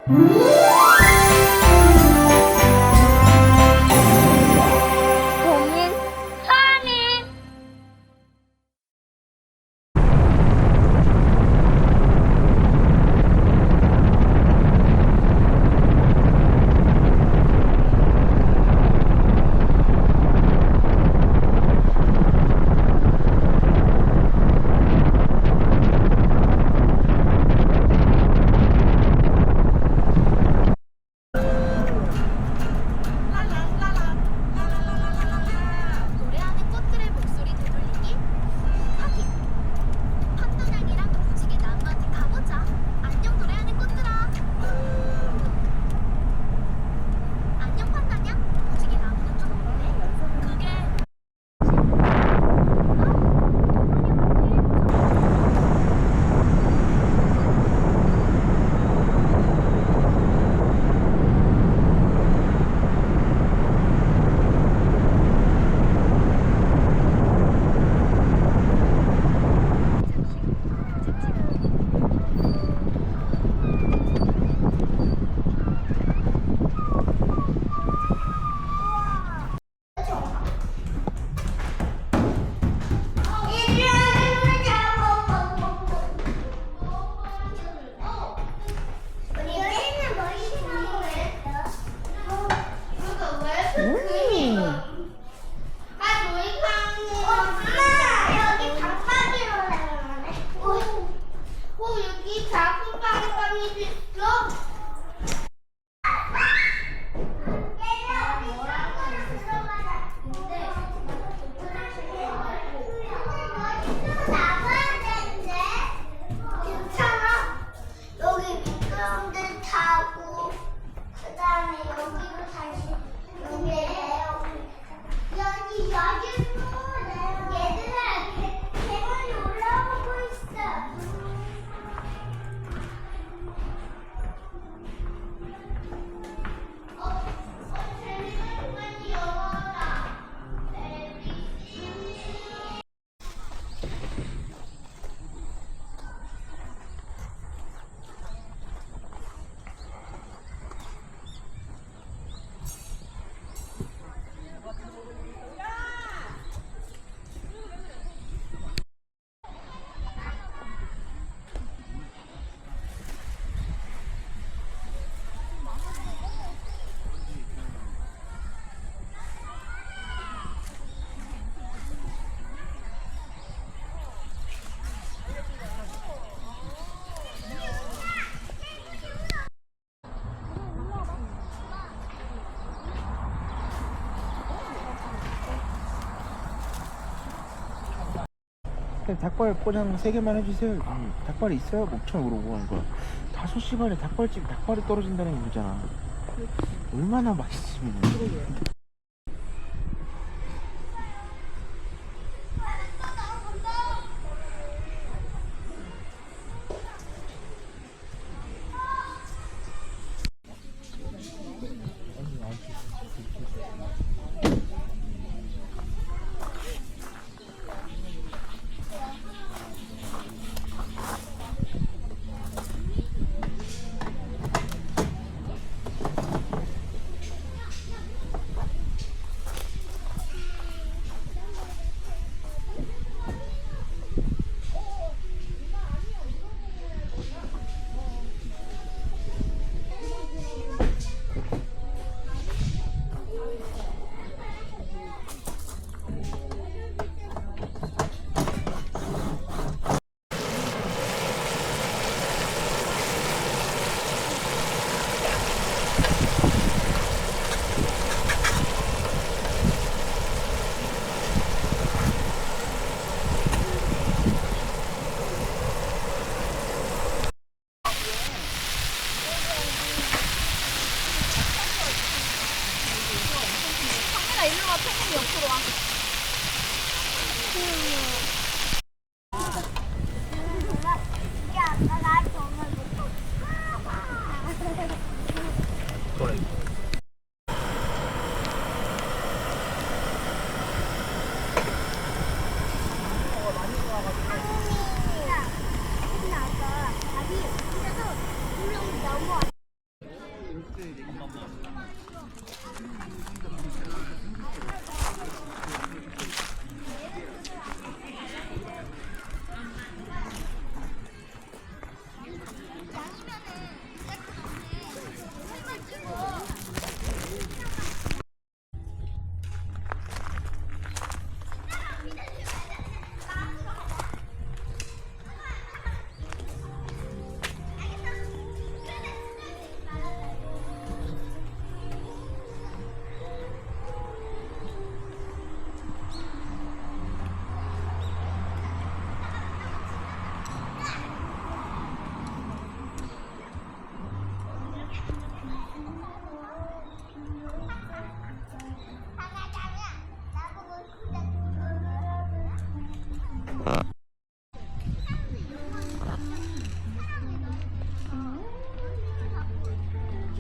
공인 서한이 노래하는 꽃들의 목소리 되돌리기 확인. 판단양이랑 무지개 나무한테 가보자. 안녕 노래하는 꽃들아. 안녕 판단양. 무지개 나무는 좀 없네. 그게 여기 작은 빵빵이도 있어. 괜찮아. 여기 미끄럼들 타고 그다음에 여기로 다시 여기 내려오고 여기 얘들아 계단이 올라오고 있어. 재미가 그만이 열어라. 닭발 포장 3개만 해주세요. 닭발이 있어요? 목청 물어보고 하는 거야. 5시간에 닭발집 닭발이 떨어진다는 얘기잖아. 얼마나 맛있으면.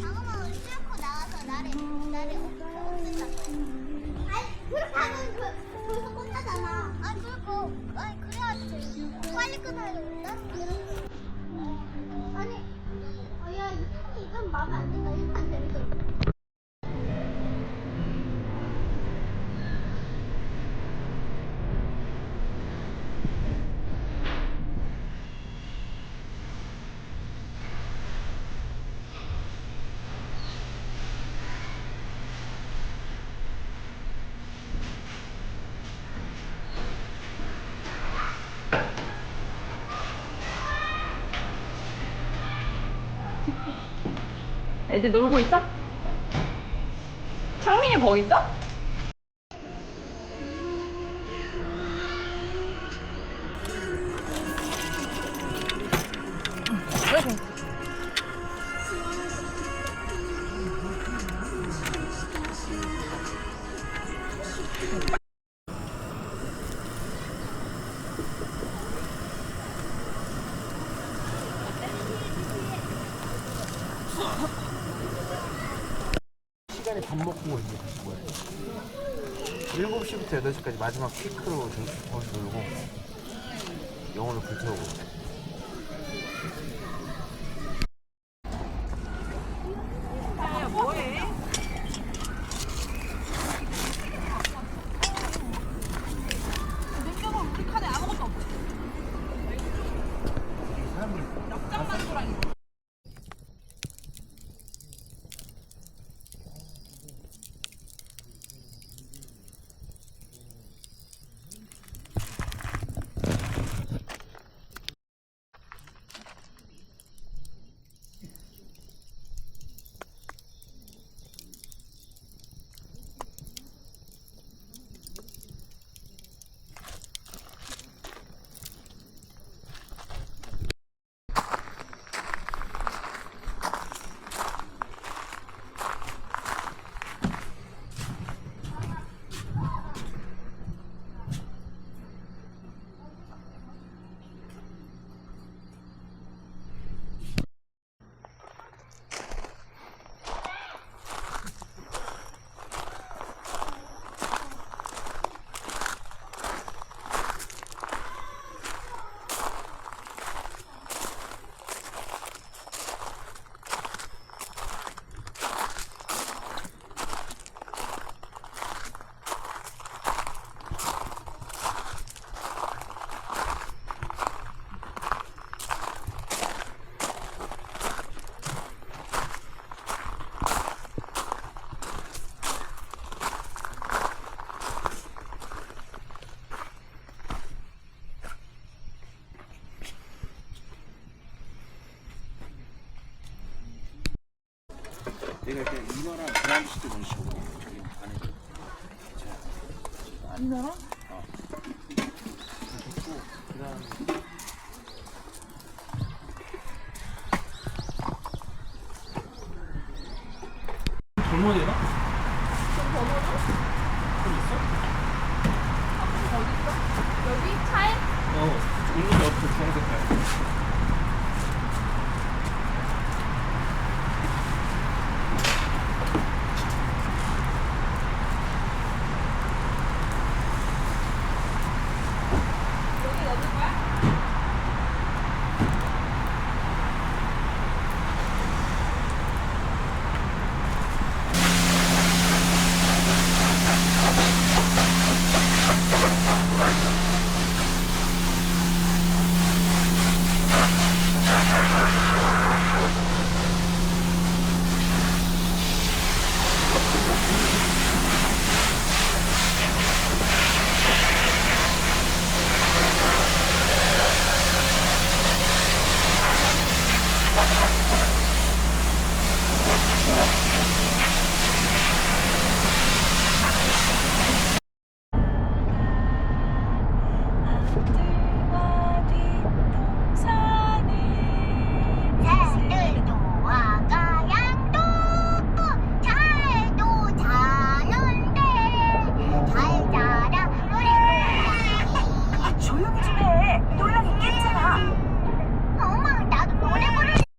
방어막을 뚫고 나와서 나를 없앤다고. 아니 그렇게 하면 거기서 끝나잖아. 아니 그래야지. 빨리 끊어야 된다. 아니 야 이건 마음에 안 든다. 이건 안 된다. 애들 놀고 있어? 창민이 거기 있어? 시간에 밥 먹고 이제 다시 모여요. 7시부터 8시까지 마지막 피크로 거기 놀고 영혼을 불태우고. 내가 일단 이거랑 브라운드 시트 넣으시고 여기 안에 자, 이거랑? 넣고 그 다음에 젊어야 되나? 좀 번호로? 좀 있어? 여기 차에? 있는데 없어 주황 색깔